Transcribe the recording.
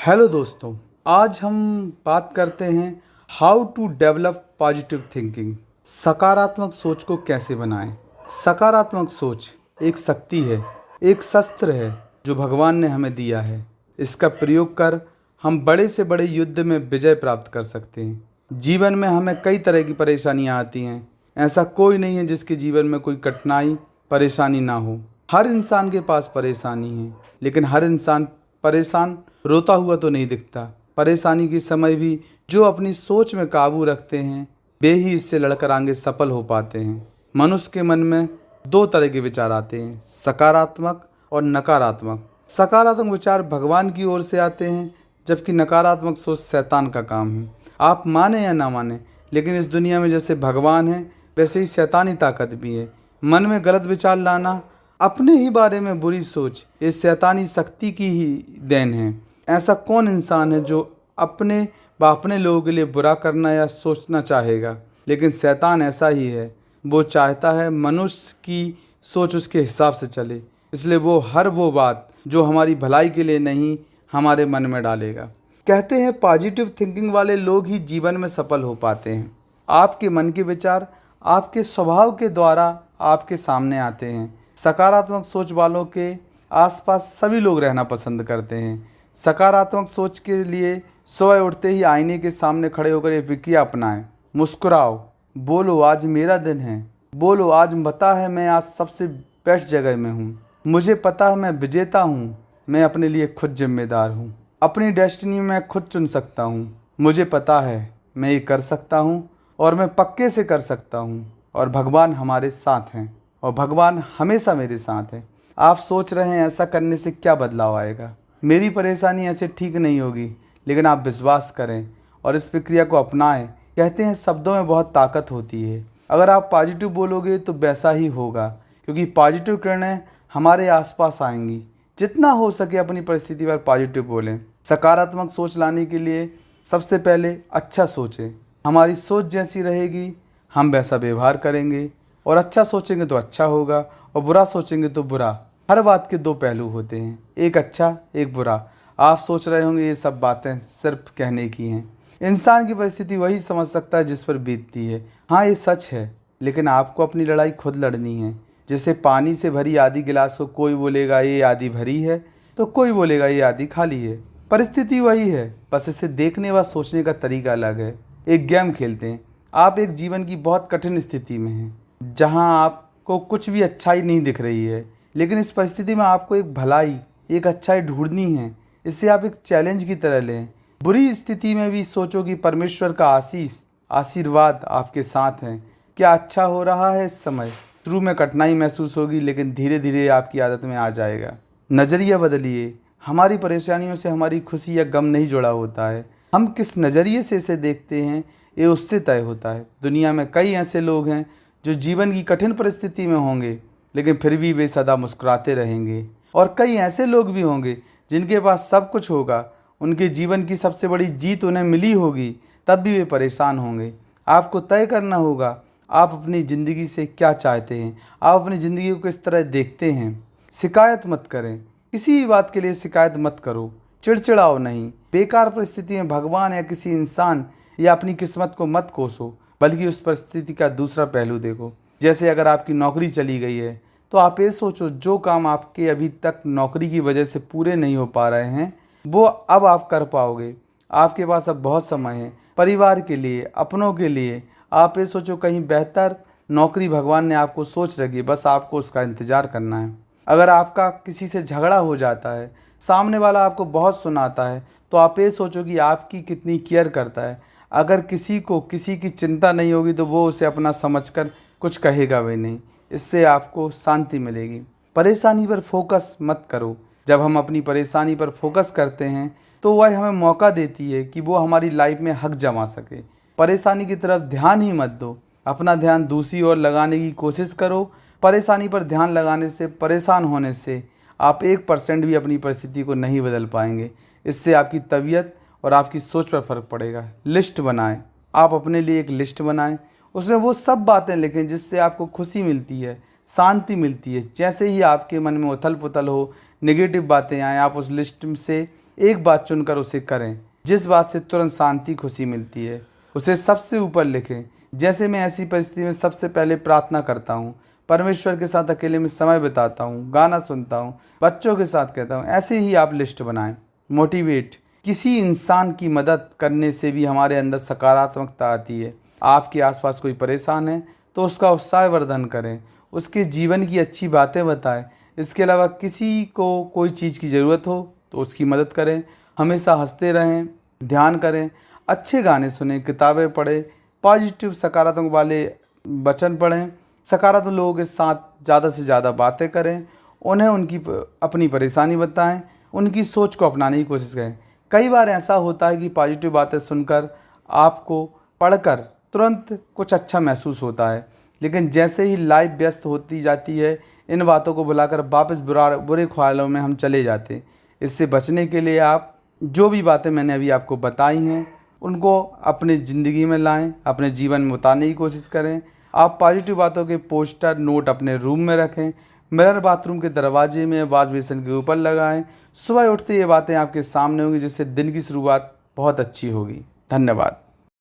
Hello दोस्तों। आज हम बात करते हैं how to develop positive thinking. सकारात्मक सोच को कैसे बनाएं। सकारात्मक सोच एक शक्ति है, एक शस्त्र है जो भगवान ने हमें दिया है। इसका प्रयोग कर हम बड़े से बड़े युद्ध में विजय प्राप्त कर सकते हैं। जीवन में हमें कई तरह की परेशानियां आती हैं। ऐसा कोई नहीं है जिसके जीवन में कोई कठिनाई परेशानी ना हो। हर इंसान के पास परेशानी है, लेकिन हर इंसान परेशान रोता हुआ तो नहीं दिखता। परेशानी के समय भी जो अपनी सोच में काबू रखते हैं वे ही इससे लड़कर आगे सफल हो पाते हैं। मनुष्य के मन में दो तरह के विचार आते हैं, सकारात्मक और नकारात्मक। सकारात्मक विचार भगवान की ओर से आते हैं, जबकि नकारात्मक सोच शैतान का काम है। आप माने या ना माने, लेकिन इस दुनिया में जैसे भगवान है वैसे ही शैतानी ताकत भी है। मन में गलत विचार लाना, अपने ही बारे में बुरी सोच, ये शैतानी शक्ति की ही देन है। ऐसा कौन इंसान है जो अपने व अपने लोगों के लिए बुरा करना या सोचना चाहेगा, लेकिन शैतान ऐसा ही है। वो चाहता है मनुष्य की सोच उसके हिसाब से चले, इसलिए वो बात जो हमारी भलाई के लिए नहीं हमारे मन में डालेगा। कहते हैं पॉजिटिव थिंकिंग वाले लोग ही जीवन में सफल हो पाते हैं। आपके मन के विचार आपके स्वभाव के द्वारा आपके सामने आते हैं। सकारात्मक सोच वालों के आसपास सभी लोग रहना पसंद करते हैं। सकारात्मक सोच के लिए सुबह उठते ही आईने के सामने खड़े होकर ये विक्रिया अपनाएं। मुस्कुराओ, बोलो आज मेरा दिन है। बोलो आज पता है मैं आज सबसे बेस्ट जगह में हूँ। मुझे पता है मैं विजेता हूँ। मैं अपने लिए खुद जिम्मेदार हूँ। अपनी डेस्टिनी मैं खुद चुन सकता हूँ। मुझे पता है मैं ये कर सकता हूँ और मैं पक्के से कर सकता हूँ, और भगवान हमारे साथ हैं और भगवान हमेशा मेरे साथ है। आप सोच रहे हैं ऐसा करने से क्या बदलाव आएगा, मेरी परेशानी ऐसे ठीक नहीं होगी, लेकिन आप विश्वास करें और इस प्रक्रिया को अपनाएं। कहते हैं शब्दों में बहुत ताकत होती है। अगर आप पॉजिटिव बोलोगे तो वैसा ही होगा, क्योंकि पॉजिटिव किरणें हमारे आसपास आएंगी। जितना हो सके अपनी परिस्थिति पर पॉजिटिव बोलें। सकारात्मक सोच लाने के लिए सबसे पहले अच्छा सोचें। हमारी सोच जैसी रहेगी हम वैसा व्यवहार करेंगे, और अच्छा सोचेंगे तो अच्छा होगा और बुरा सोचेंगे तो बुरा। हर बात के दो पहलू होते हैं, एक अच्छा एक बुरा। आप सोच रहे होंगे ये सब बातें सिर्फ कहने की हैं। इंसान की परिस्थिति वही समझ सकता है जिस पर बीतती है। हाँ ये सच है, लेकिन आपको अपनी लड़ाई खुद लड़नी है। जैसे पानी से भरी आधी गिलास को कोई बोलेगा ये आधी भरी है, तो कोई बोलेगा ये आधी खाली है। परिस्थिति वही है, बस इसे देखने व सोचने का तरीका अलग है। एक गेम खेलते हैं। आप एक जीवन की बहुत कठिन स्थिति में हैं, जहां आपको कुछ भी अच्छाई नहीं दिख रही है, लेकिन इस परिस्थिति में आपको एक भलाई, एक अच्छाई ढूंढनी है। इसे आप एक चैलेंज की तरह लें। बुरी स्थिति में भी सोचो कि परमेश्वर का आशीर्वाद आपके साथ है। क्या अच्छा हो रहा है इस समय। शुरू में कठिनाई महसूस होगी, लेकिन धीरे धीरे आपकी आदत में आ जाएगा। नज़रिया बदलिए। हमारी परेशानियों से हमारी खुशी या गम नहीं जुड़ा होता है, हम किस नज़रिए से इसे देखते हैं ये उससे तय होता है। दुनिया में कई ऐसे लोग हैं जो जीवन की कठिन परिस्थिति में होंगे, लेकिन फिर भी वे सदा मुस्कुराते रहेंगे, और कई ऐसे लोग भी होंगे जिनके पास सब कुछ होगा, उनके जीवन की सबसे बड़ी जीत उन्हें मिली होगी, तब भी वे परेशान होंगे। आपको तय करना होगा आप अपनी ज़िंदगी से क्या चाहते हैं, आप अपनी ज़िंदगी को किस तरह देखते हैं। शिकायत मत करें, किसी भी बात के लिए शिकायत मत करो। चिड़चिड़ाओ नहीं। बेकार परिस्थिति में भगवान या किसी इंसान या अपनी किस्मत को मत कोसो, बल्कि उस परिस्थिति का दूसरा पहलू देखो। जैसे अगर आपकी नौकरी चली गई है, तो आप ये सोचो जो काम आपके अभी तक नौकरी की वजह से पूरे नहीं हो पा रहे हैं वो अब आप कर पाओगे। आपके पास अब बहुत समय है परिवार के लिए, अपनों के लिए। आप ये सोचो कहीं बेहतर नौकरी भगवान ने आपको सोच रखी है, बस आपको उसका इंतज़ार करना है। अगर आपका किसी से झगड़ा हो जाता है, सामने वाला आपको बहुत सुनाता है, तो आप ये सोचो कि आपकी कितनी केयर करता है। अगर किसी को किसी की चिंता नहीं होगी तो वो उसे अपना समझकर कुछ कहेगा भी नहीं। इससे आपको शांति मिलेगी। परेशानी पर फोकस मत करो। जब हम अपनी परेशानी पर फोकस करते हैं तो वह हमें मौका देती है कि वो हमारी लाइफ में हक जमा सके। परेशानी की तरफ ध्यान ही मत दो, अपना ध्यान दूसरी ओर लगाने की कोशिश करो। परेशानी पर ध्यान लगाने से, परेशान होने से आप 1% भी अपनी परिस्थिति को नहीं बदल पाएंगे। इससे आपकी तबीयत और आपकी सोच पर फर्क पड़ेगा। लिस्ट बनाएं। आप अपने लिए एक लिस्ट बनाएं, उसमें वो सब बातें लिखें जिससे आपको खुशी मिलती है, शांति मिलती है। जैसे ही आपके मन में उथल पुथल हो, नेगेटिव बातें आएँ, आप उस लिस्ट से एक बात चुनकर उसे करें, जिस बात से तुरंत शांति खुशी मिलती है उसे सबसे ऊपर लिखें। जैसे मैं ऐसी परिस्थिति में सबसे पहले प्रार्थना करता हूँ, परमेश्वर के साथ अकेले में समय बिताता हूँ, गाना सुनता हूँ, बच्चों के साथ कहता हूँ, ऐसे ही आप लिस्ट बनाएं। मोटिवेट, किसी इंसान की मदद करने से भी हमारे अंदर सकारात्मकता आती है। आपके आसपास कोई परेशान है तो उसका उत्साहवर्धन करें, उसके जीवन की अच्छी बातें बताएं। इसके अलावा किसी को कोई चीज़ की ज़रूरत हो तो उसकी मदद करें। हमेशा हंसते रहें, ध्यान करें, अच्छे गाने सुनें, किताबें पढ़ें, पॉजिटिव सकारात्मक वाले वचन पढ़ें, सकारात्मक लोगों के साथ ज़्यादा से ज़्यादा बातें करें, उन्हें उनकी अपनी परेशानी बताएं, उनकी सोच को अपनाने की कोशिश करें। कई बार ऐसा होता है कि पॉजिटिव बातें सुनकर आपको पढ़कर तुरंत कुछ अच्छा महसूस होता है, लेकिन जैसे ही लाइफ व्यस्त होती जाती है इन बातों को बुलाकर वापस बुरे ख्यालों में हम चले जाते हैं। इससे बचने के लिए आप जो भी बातें मैंने अभी आपको बताई हैं उनको अपनी ज़िंदगी में लाएं, अपने जीवन में उतारने की कोशिश करें। आप पॉजिटिव बातों के पोस्टर नोट अपने रूम में रखें, मिरर बाथरूम के दरवाजे में, वॉश बेसिन के ऊपर लगाएं। सुबह उठते ये बातें आपके सामने होंगी, जिससे दिन की शुरुआत बहुत अच्छी होगी। धन्यवाद।